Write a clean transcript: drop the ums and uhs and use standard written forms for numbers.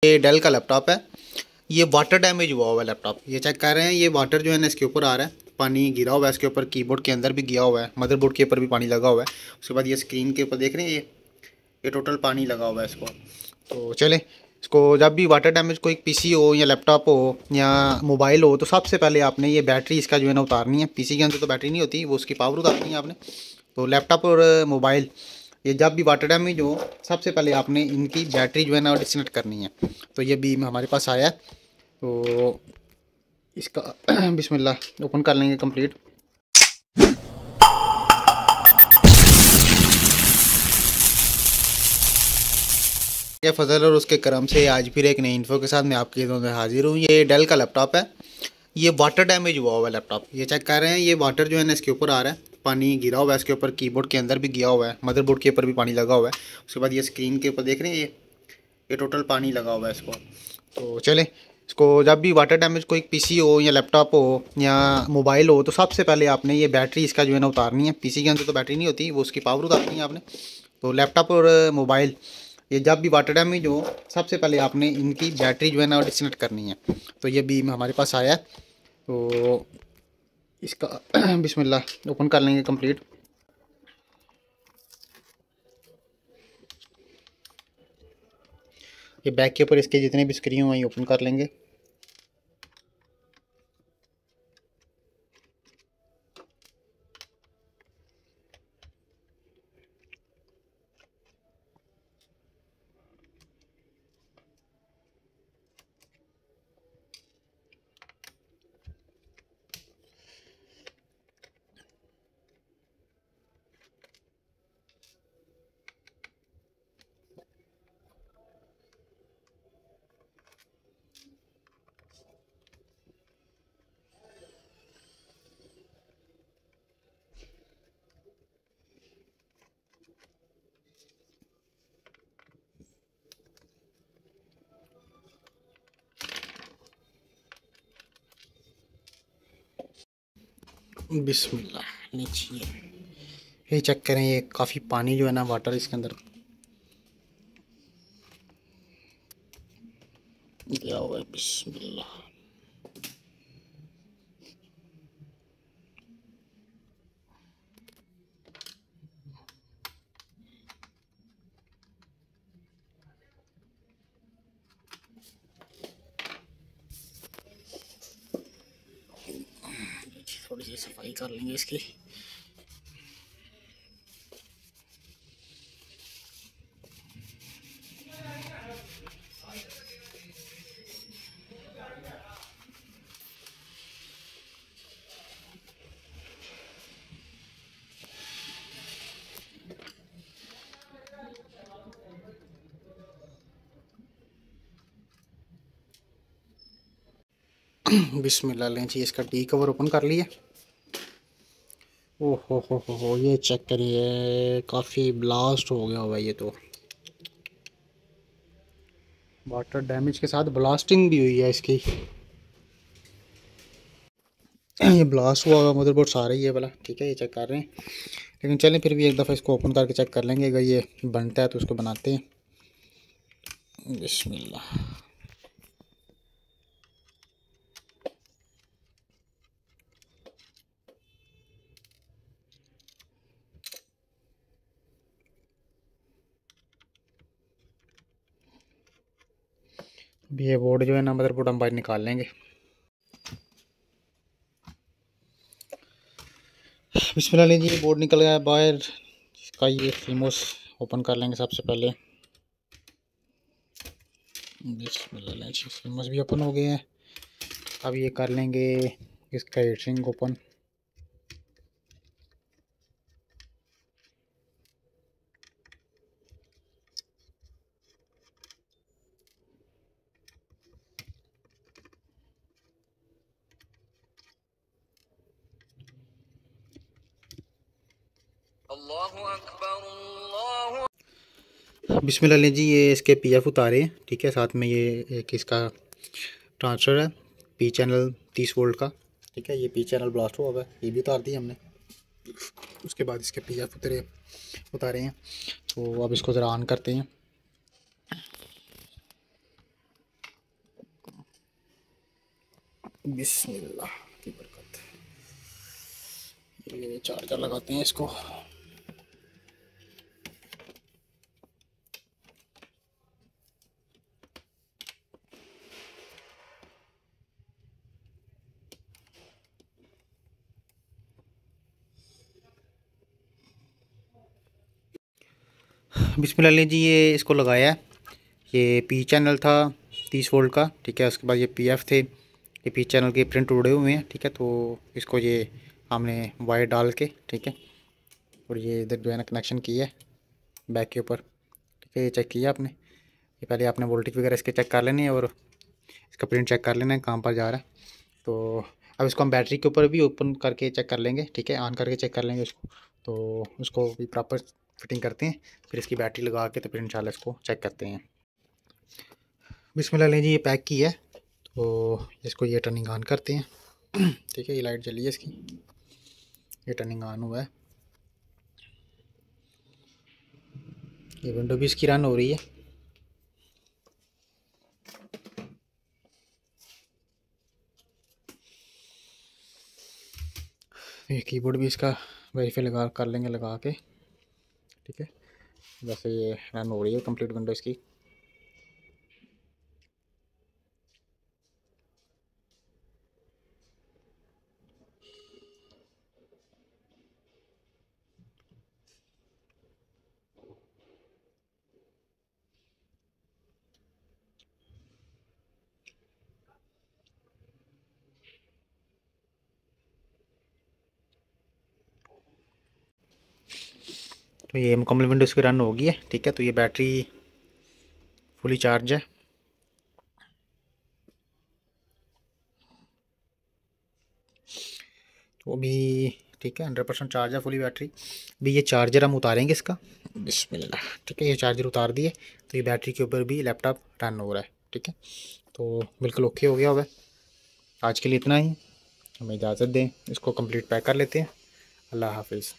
ये डेल का लैपटॉप है। ये वाटर डैमेज हुआ है लैपटॉप। ये चेक कर रहे हैं, ये वाटर जो है ना इसके ऊपर आ रहा है, पानी गिरा हुआ है इसके ऊपर, कीबोर्ड के अंदर भी गया हुआ है, मदरबोर्ड के ऊपर भी पानी लगा हुआ है। उसके बाद ये स्क्रीन के ऊपर देख रहे हैं, ये टोटल पानी लगा हुआ है इसको। तो चले, इसको जब भी वाटर डैमेज कोई पीसी हो या लैपटॉप हो या मोबाइल हो तो सबसे पहले आपने ये बैटरी इसका जो है ना उतारनी है। पीसी के अंदर तो बैटरी नहीं होती, वो उसकी पावर उतारनी है आपने। तो लैपटॉप और मोबाइल ये जब भी वाटर डैमेज हो सबसे पहले आपने इनकी बैटरी जो है ना डिस्कनेक्ट करनी है। तो ये बीम हमारे पास आया है, तो इसका बिस्मिल्लाह ओपन कर लेंगे कंप्लीट। ये फजल और उसके करम से आज फिर एक नई इन्फो के साथ मैं आपके में हाजिर हूँ। ये डेल का लैपटॉप है। ये वाटर डैमेज हुआ है लैपटॉप। ये चेक कर रहे हैं, ये वाटर जो है ना इसके ऊपर आ रहा है, पानी गिरा हुआ है इसके ऊपर, कीबोर्ड के अंदर भी गया हुआ है, मदरबोर्ड के ऊपर भी पानी लगा हुआ है। उसके बाद ये स्क्रीन के ऊपर देख रहे हैं, ये टोटल पानी लगा हुआ है इसको। तो चले, इसको जब भी वाटर डैमेज कोई पीसी हो या लैपटॉप हो या मोबाइल हो तो सबसे पहले आपने ये बैटरी इसका जो है ना उतारनी है। पीसी के अंदर तो बैटरी नहीं होती, वो उसकी पावर उतारनी है आपने। तो लैपटॉप और मोबाइल ये जब भी वाटर डैमेज हो सबसे पहले आपने इनकी बैटरी जो है ना डिस्कनेक्ट करनी है। तो ये बीम हमारे पास आया है, तो इसका बिस्मिल्लाह ओपन कर लेंगे कंप्लीट। ये बैक के ऊपर इसके जितने भी स्क्रीन हुए ओपन कर लेंगे। बिस्मिल्लाह नीचे ये चेक करें, ये काफ़ी पानी जो है ना वाटर इसके अंदर गया हुआ है। बिस्मिल्लाह, थोड़ी सी सफाई कर लेंगे इसकी। बिस्मिल्लाह लें जी, इसका डी कवर ओपन कर लिया। ओह हो, ये चेक करिए, काफ़ी ब्लास्ट हो गया हुआ ये तो। वाटर डैमेज के साथ ब्लास्टिंग भी हुई है इसकी। ये ब्लास्ट हुआ हुआ मदरबोर्ड सारा ही है वाला, ठीक है, ये चेक कर रहे हैं। लेकिन चलें फिर भी एक दफ़ा इसको ओपन करके चेक कर लेंगे, अगर ये बनता है तो उसको बनाते हैं। बिस्मिल्लाह, अभी ये बोर्ड जो है ना मदरबोर्ड हम बाहर निकाल लेंगे। बिस्मिल्लाह लीजिए, ये बोर्ड निकल गया बाहर। इसका ये फिल्मोस ओपन कर लेंगे सबसे पहले। बिस्मिल्लाह लीजिए, फिल्मोस भी ओपन हो गए हैं। अब ये कर लेंगे इसका हीटसिंक ओपन। बिस्मिल्लाह लीजिए, ये इसके पीएफ उतारे हैं, ठीक है। साथ में ये एक इसका ट्रांसफ़र है पी चैनल 30 वोल्ट का, ठीक है। ये पी चैनल ब्लास्ट हुआ है, ये भी उतार दिया हमने। उसके बाद इसके पीएफ उतारे हैं। तो अब इसको ज़रा ऑन करते हैं। बिस्मिल्लाह की बरकत। ये चार्जर लगाते हैं इसको। बिस्मिल्लाह जी, ये इसको लगाया है। ये पी चैनल था 30 वोल्ट का, ठीक है। उसके बाद ये पीएफ थे, ये पी चैनल के प्रिंट उड़े हुए हैं, ठीक है। तो इसको ये हमने वायर डाल के, ठीक है, और ये इधर जो है ना कनेक्शन किया है बैक के ऊपर, ठीक है। ये चेक किया आपने, ये पहले आपने वोल्टेज वगैरह इसके चेक कर लेने हैं और इसका प्रिंट चेक कर लेना है कहाँ पर जा रहा है। तो अब इसको हम बैटरी के ऊपर भी ओपन करके चेक कर लेंगे, ठीक है, ऑन करके चेक कर लेंगे उसको। तो उसको भी प्रॉपर फिटिंग करते हैं, फिर इसकी बैटरी लगा के तो फिर इंशाल्लाह इसको चेक करते हैं। बिस्मिल्लाह जी, ये पैक की है। तो इसको ये टर्निंग ऑन करते हैं, ठीक है। ये लाइट जली है इसकी, ये टर्निंग ऑन हुआ है। ये विंडो भी इसकी रन हो रही है। ये कीबोर्ड भी इसका वेरीफाई लगा कर लेंगे लगा के, ठीक है। वैसे ये रन हो रही है कंप्लीट विंडो इसकी। तो ये मुकम्मल विंडो इसकी रन हो गई है, ठीक है। तो ये बैटरी फुली चार्ज है। तो अभी ठीक है, 100% चार्ज है फुली बैटरी। अभी ये चार्जर हम उतारेंगे इसका, बिस्मिल्लाह, ठीक है। ये चार्जर उतार दिए तो ये बैटरी के ऊपर भी लैपटॉप रन हो रहा है, ठीक है। तो बिल्कुल ओके हो गया होगा। आज के लिए इतना ही, हमें इजाज़त दें, इसको कंप्लीट पैक कर लेते हैं। अल्लाह हाफिज़।